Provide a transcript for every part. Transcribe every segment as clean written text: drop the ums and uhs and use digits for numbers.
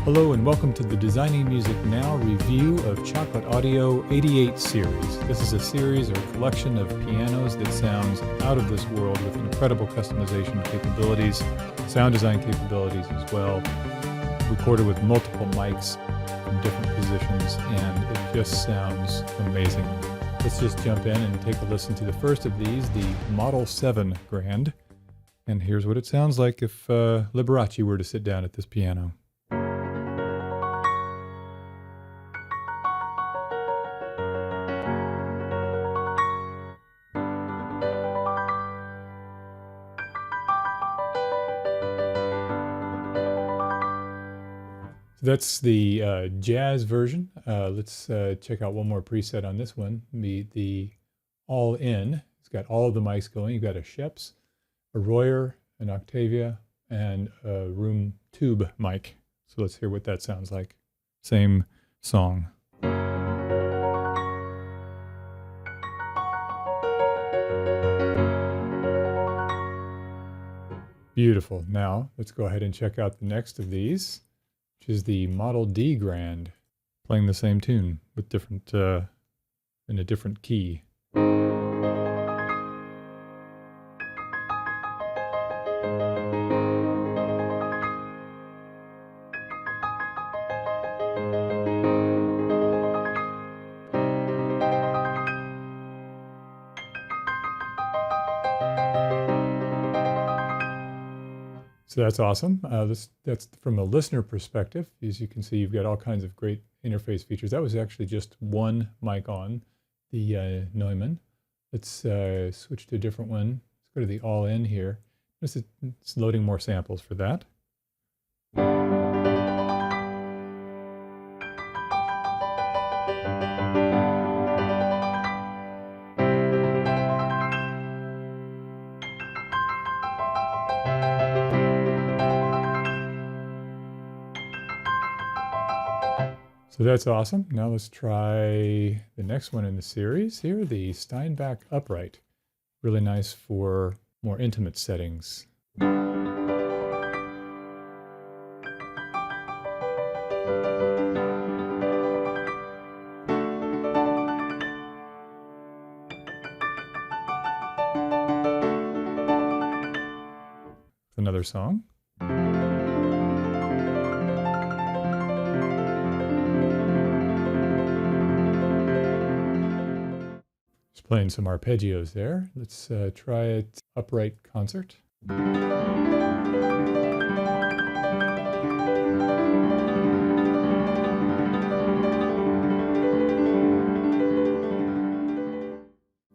Hello and welcome to the Designing Music Now review of Chocolate Audio 88 series. This is a series or collection of pianos that sounds out of this world with incredible customization capabilities, sound design capabilities as well, recorded with multiple mics in different positions, and it just sounds amazing. Let's just jump in and take a listen to the first of these, the Model 7 Grand. And here's what it sounds like if Liberace were to sit down at this piano. That's the jazz version. Let's check out one more preset on this one. The all-in. It's got all of the mics going. You've got a Schoeps, a Royer, an Octavia, and a room tube mic. So let's hear what that sounds like. Same song. Beautiful. Now let's go ahead and check out the next of these, which is the Model D Grand, playing the same tune with different in a different key. So that's awesome. That's from a listener perspective. As you can see, you've got all kinds of great interface features. That was actually just one mic on, the Neumann. Let's switch to a different one. Let's go to the all-in here. It's loading more samples for that. So that's awesome. Now let's try the next one in the series here, the Steinbach Upright. Really nice for more intimate settings. Another song. Playing some arpeggios there. Let's try it upright concert.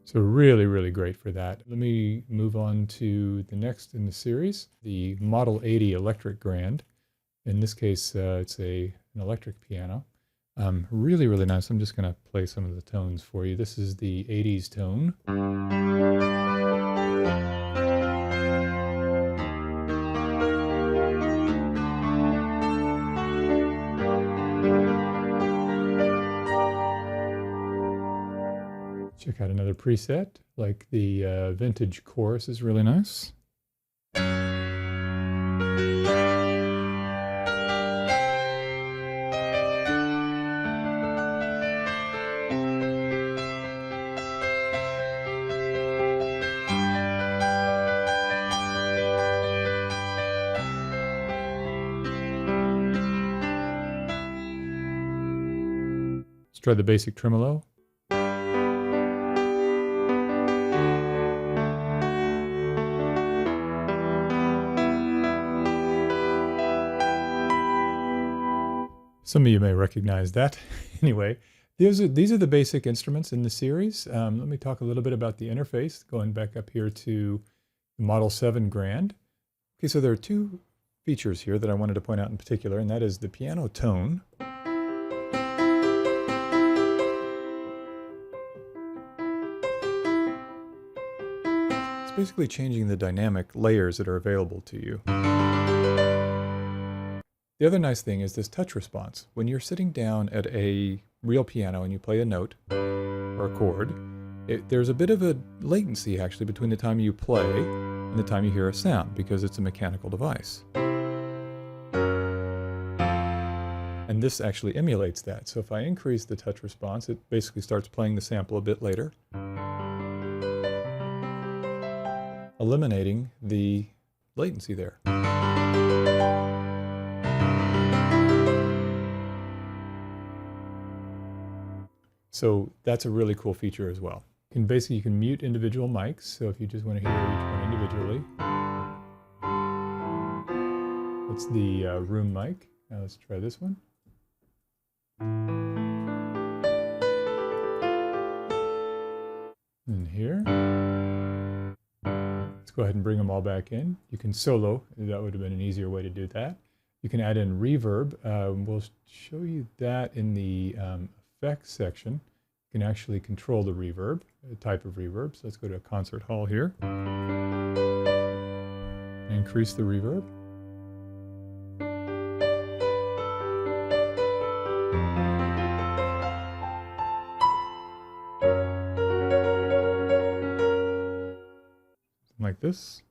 So really, really great for that. Let me move on to the next in the series, the Model 80 Electric Grand. In this case, it's an electric piano. Really, really nice. I'm just going to play some of the tones for you. This is the 80s tone. Check out another preset, like the vintage chorus is really nice. Let's try the basic tremolo. Some of you may recognize that. Anyway, these are the basic instruments in the series. Let me talk a little bit about the interface, going back up here to the Model 7 Grand. Okay, so there are two features here that I wanted to point out in particular, and that is the piano tone. It's basically changing the dynamic layers that are available to you. The other nice thing is this touch response. When you're sitting down at a real piano and you play a note or a chord, there's a bit of a latency actually between the time you play and the time you hear a sound because it's a mechanical device. And this actually emulates that. So if I increase the touch response, it basically starts playing the sample a bit later, eliminating the latency there. So that's a really cool feature as well. You can mute individual mics. So if you just want to hear each one individually, that's the room mic. Now let's try this one. And here, let's go ahead and bring them all back in. You can solo. That would have been an easier way to do that. You can add in reverb. We'll show you that in the effects section. You can actually control the reverb, the type of reverb. So let's go to a concert hall here. Increase the reverb. Like this.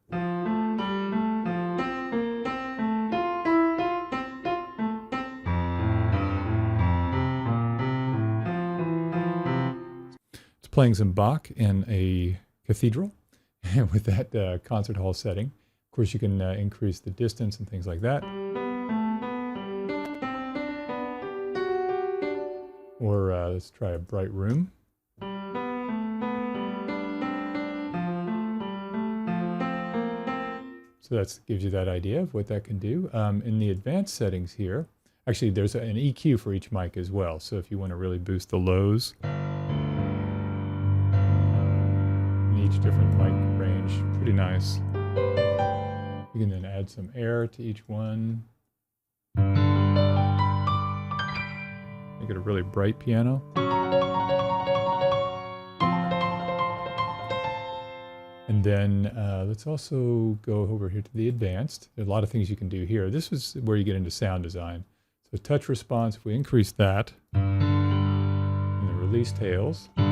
Playing some Bach in a cathedral with that concert hall setting. Of course, you can increase the distance and things like that. Or let's try a bright room. So that gives you that idea of what that can do. In the advanced settings here, actually there's an EQ for each mic as well. So if you want to really boost the lows, each different mic range, pretty nice. You can then add some air to each one. Make it a really bright piano. And then let's also go over here to the advanced. There are a lot of things you can do here. This is where you get into sound design. So touch response, if we increase that, and the release tails, you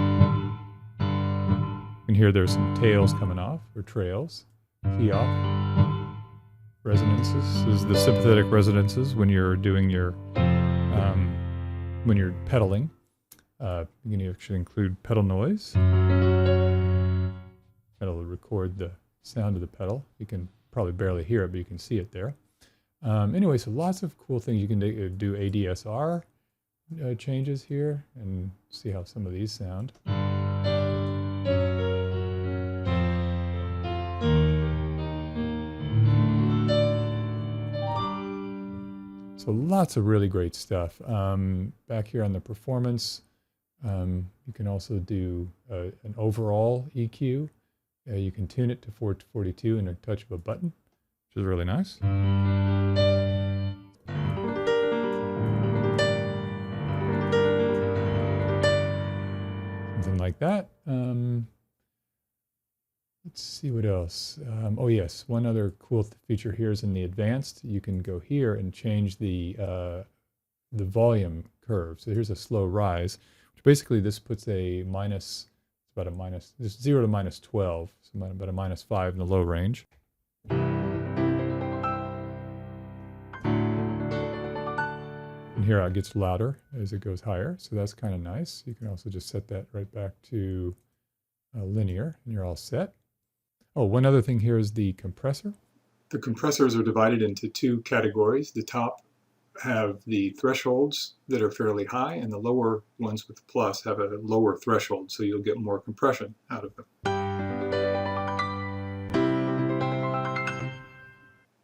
can hear there's some tails coming off, or trails. Key off. Resonances. This is the sympathetic resonances when you're doing your, when you're pedaling. You can actually include pedal noise. It'll record the sound of the pedal. You can probably barely hear it, but you can see it there. Anyway, so lots of cool things. You can do ADSR changes here and see how some of these sound. So lots of really great stuff. Back here on the performance, you can also do an overall EQ. You can tune it to 442 in a touch of a button, which is really nice. Something like that. Let's see what else. Oh yes, one other cool feature here is in the advanced. You can go here and change the volume curve. So here's a slow rise, which basically this puts a minus. It's about a minus. This 0 to minus 12, so about a minus 5 in the low range. And here it gets louder as it goes higher, so that's kind of nice. You can also just set that right back to linear, and you're all set. Oh, one other thing here is the compressor. The compressors are divided into two categories. The top have the thresholds that are fairly high, and the lower ones with the plus have a lower threshold, so you'll get more compression out of them.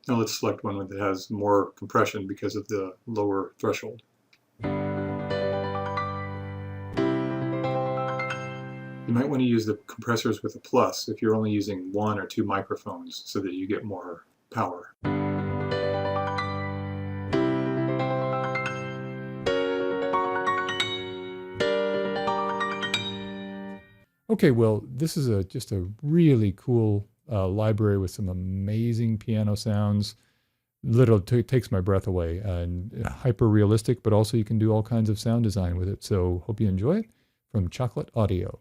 Now let's select one that has more compression because of the lower threshold. You might want to use the compressors with a plus if you're only using 1 or 2 microphones so that you get more power. Okay, well, this is just a really cool library with some amazing piano sounds. Literally takes my breath away, and hyper realistic, but also you can do all kinds of sound design with it. So hope you enjoy it. From Chocolate Audio.